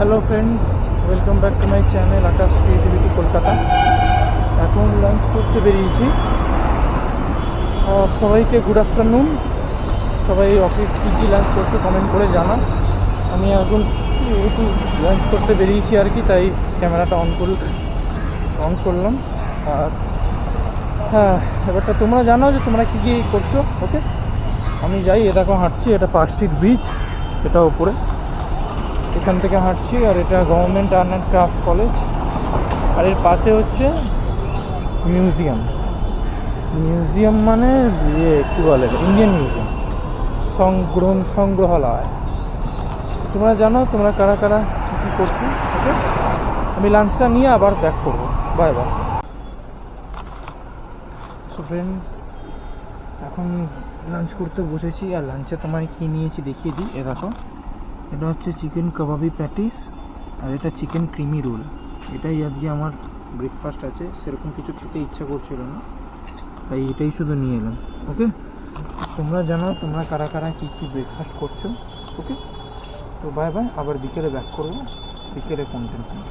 Hello friends, welcome back to my channel Akash creativity Kolkata. এখন lunch করতে বেরিয়েছি। সবাইকে গুড আফটারনুন। সবাই অফিস কী লাঞ্চ করছো কমেন্ট করে জানা। আমি এখন একটু লাঞ্চ করতে বেরিয়েছি আর কি, তাই ক্যামেরাটা অন করলাম। আর হ্যাঁ, এবারটা তোমরা জানাও যে তোমরা কী কী করছো। ওকে, আমি যাই। এ দেখো হাঁটছি, এটা পার্ক স্ট্রিট ব্রিজ, এটা ওপরে এখান থেকে হাঁটছি। আর এটা government art and craft college. আর এর পাশে হচ্ছে মিউজিয়াম মানে কী বলে, ইন্ডিয়ান মিউজিয়াম, সংগ্রহালয়। তোমরা জানো তোমরা কারা কারা কী কী করছো। ওকে, আমি লাঞ্চটা নিয়ে আবার ব্যাক করবো। Bye bye. সো ফ্রেন্ডস, এখন লাঞ্চ করতে বসেছি। আর লাঞ্চে তোমায় কী নিয়েছি দেখিয়ে দিই। এ দেখো, এটা হচ্ছে চিকেন কাবাবি প্যাটিস, আর এটা চিকেন ক্রিমি রোল। এটাই আজকে আমার ব্রেকফাস্ট আছে। সেরকম কিছু খেতে ইচ্ছা করছিল না, তাই এটাই শুধু নিয়ে এলাম। ওকে, তোমরা জানাও তোমরা কারা কারা কী কী ব্রেকফাস্ট করছো। ওকে, তো বাই বাই। আবার বিকেলে ব্যাক করবো, বিকেলে কন্টেন্ট নিয়ে।